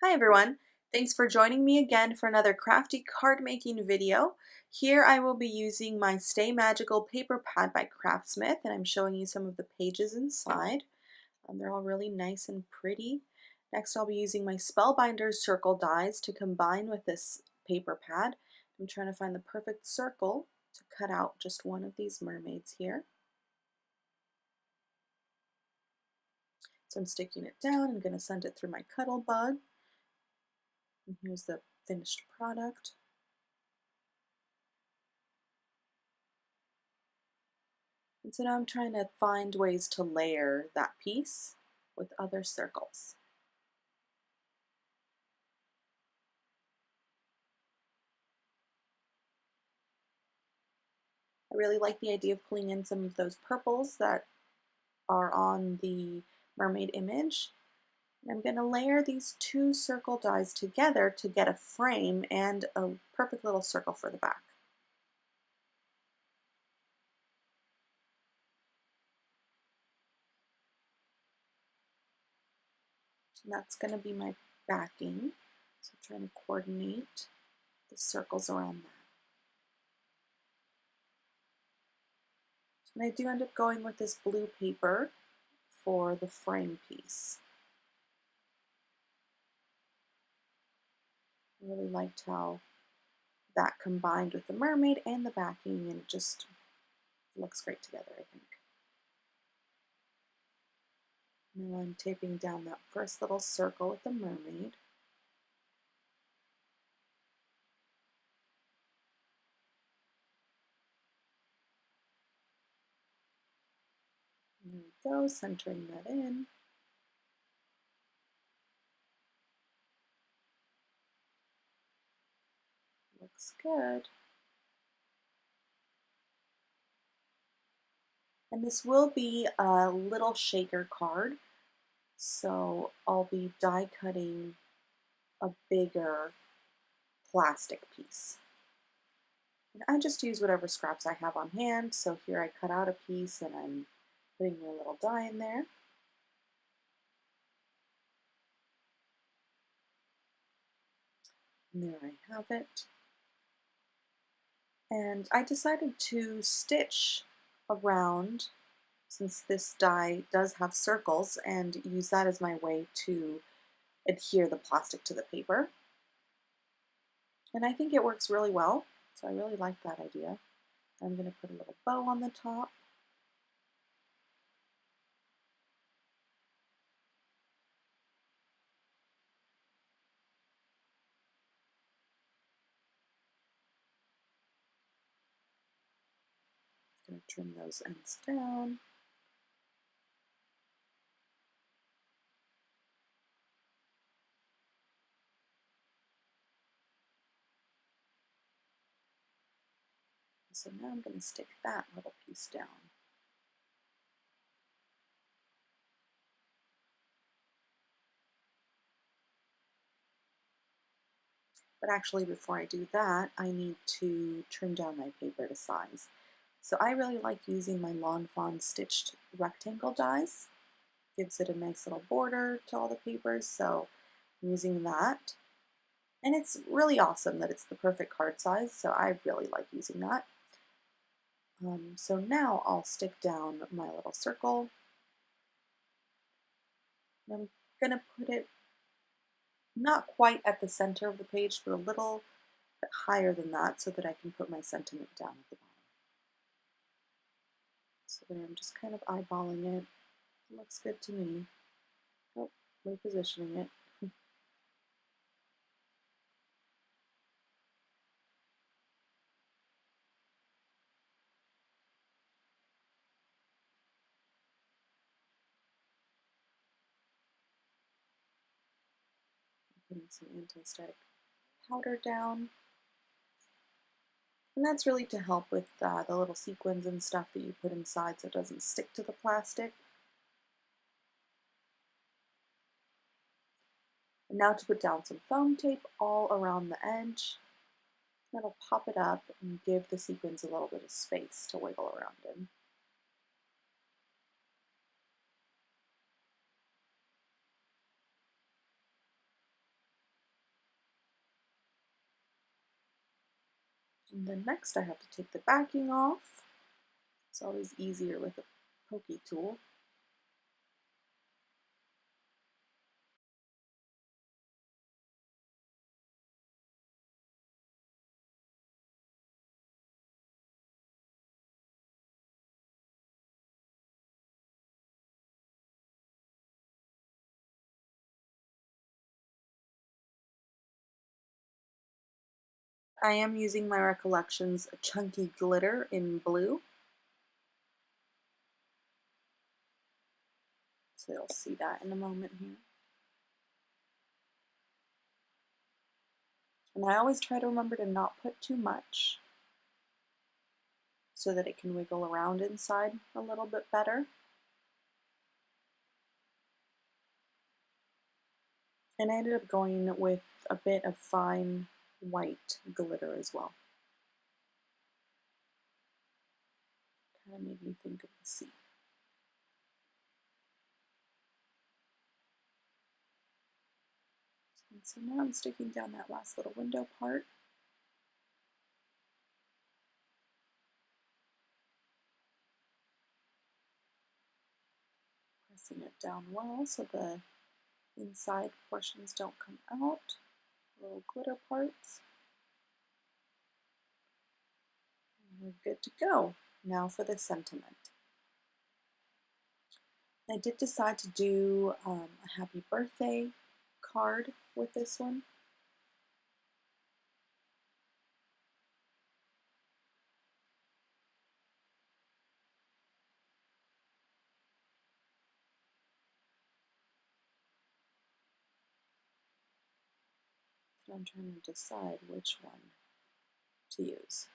Hi everyone! Thanks for joining me again for another crafty card making video. Here I will be using my Stay Magical paper pad by Craftsmith, and I'm showing you some of the pages inside. They're all really nice and pretty. Next I'll be using my Spellbinder's circle dies to combine with this paper pad. I'm trying to find the perfect circle to cut out just one of these mermaids here. So I'm sticking it down. I'm going to send it through my Cuddle Bug. And here's the finished product. And so now I'm trying to find ways to layer that piece with other circles. I really like the idea of pulling in some of those purples that are on the mermaid image. And I'm going to layer these two circle dies together to get a frame and a perfect little circle for the back. And that's going to be my backing. So I'm trying to coordinate the circles around that. And I do end up going with this blue paper for the frame piece. I really liked how that combined with the mermaid and the backing, and it just looks great together, I think. Now I'm taping down that first little circle with the mermaid. There we go, centering that in. Looks good. And this will be a little shaker card, so I'll be die cutting a bigger plastic piece. And I just use whatever scraps I have on hand, so here I cut out a piece and I'm putting my little die in there. And there I have it. And I decided to stitch around, since this die does have circles, and use that as my way to adhere the plastic to the paper. And I think it works really well, so I really like that idea. I'm going to put a little bow on the top. I'm going to trim those ends down. So now I'm going to stick that little piece down. But actually, before I do that, I need to trim down my paper to size. So I really like using my Lawn Fawn stitched rectangle dies. Gives it a nice little border to all the papers, so I'm using that. And it's really awesome that it's the perfect card size, so I really like using that. So now I'll stick down my little circle. And I'm going to put it not quite at the center of the page, but a little bit higher than that so that I can put my sentiment down at the bottom. So there I'm just kind of eyeballing it. It looks good to me. Oh, repositioning it. Putting some anti-static powder down. And that's really to help with the little sequins and stuff that you put inside so it doesn't stick to the plastic. And now to put down some foam tape all around the edge. That'll pop it up and give the sequins a little bit of space to wiggle around in. And then next I have to take the backing off. It's always easier with a pokey tool. I am using my Recollections Chunky Glitter in blue. So you'll see that in a moment here. And I always try to remember to not put too much so that it can wiggle around inside a little bit better. And I ended up going with a bit of fine white glitter as well. Kind of made me think of the sea. And so now I'm sticking down that last little window part. Pressing it down well so the inside portions don't come out. Little glitter parts. And we're good to go. Now for the sentiment. I did decide to do a happy birthday card with this one. So I'm trying to decide which one to use.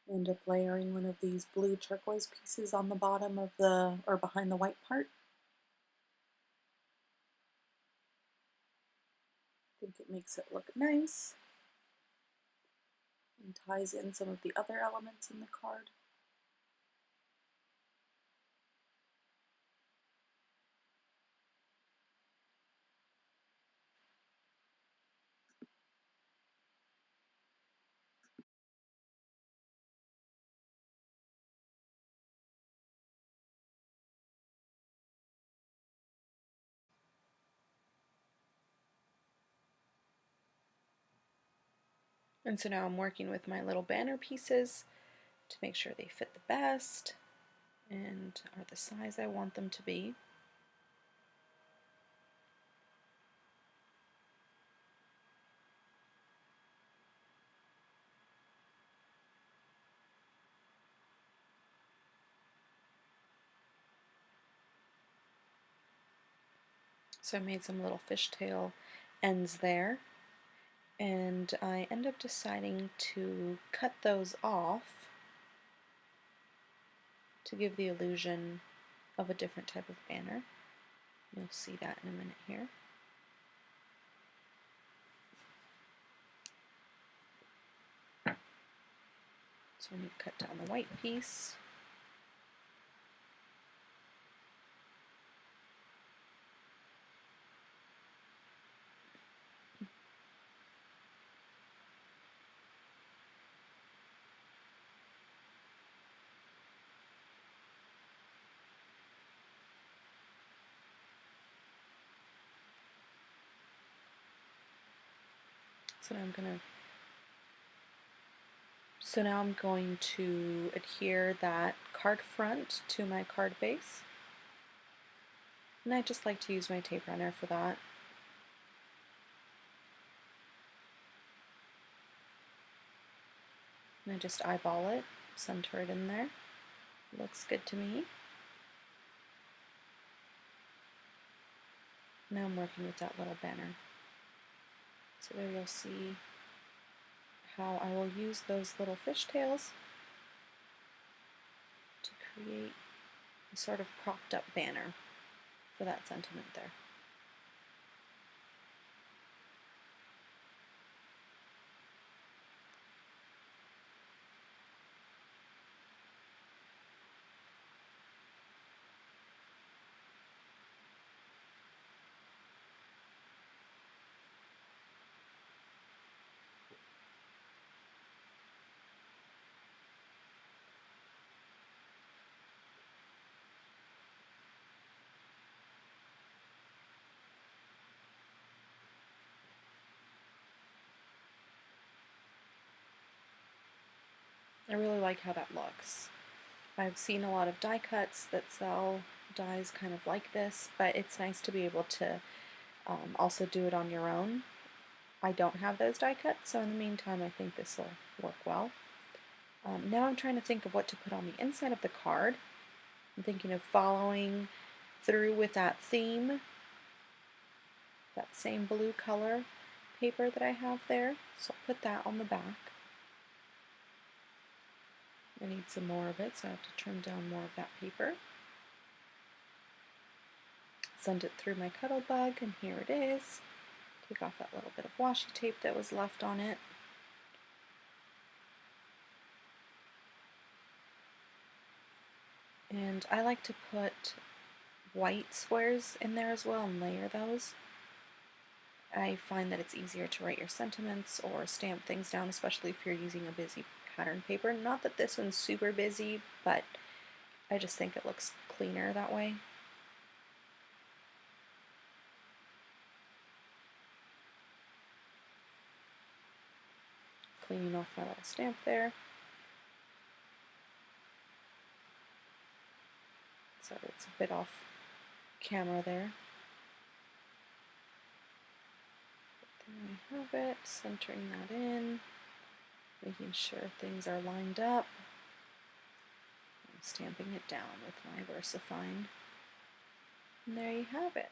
End up layering one of these blue turquoise pieces on the bottom of the, or behind the white part. I think it makes it look nice and ties in some of the other elements in the card. And so now I'm working with my little banner pieces to make sure they fit the best and are the size I want them to be. So I made some little fishtail ends there, and I end up deciding to cut those off to give the illusion of a different type of banner. You'll see that in a minute here. So I'm going to cut down the white piece. So now I'm going to adhere that card front to my card base. And I just like to use my tape runner for that. And I just eyeball it, center it in there. Looks good to me. Now I'm working with that little banner. So there you'll see how I will use those little fishtails to create a sort of propped up banner for that sentiment there. I really like how that looks. I've seen a lot of die cuts that sell dies kind of like this, but it's nice to be able to also do it on your own. I don't have those die cuts, so in the meantime I think this will work well. Now I'm trying to think of what to put on the inside of the card. I'm thinking of following through with that theme, that same blue color paper that I have there, so I'll put that on the back. I need some more of it, so I have to trim down more of that paper. Send it through my Cuddle Bug, and here it is. Take off that little bit of washi tape that was left on it. And I like to put white squares in there as well and layer those. I find that it's easier to write your sentiments or stamp things down, especially if you're using a busy pattern paper. Not that this one's super busy, but I just think it looks cleaner that way. Cleaning off my little stamp there. So it's a bit off camera there. But there we have it, centering that in, making sure things are lined up. I'm stamping it down with my VersaFine. And there you have it.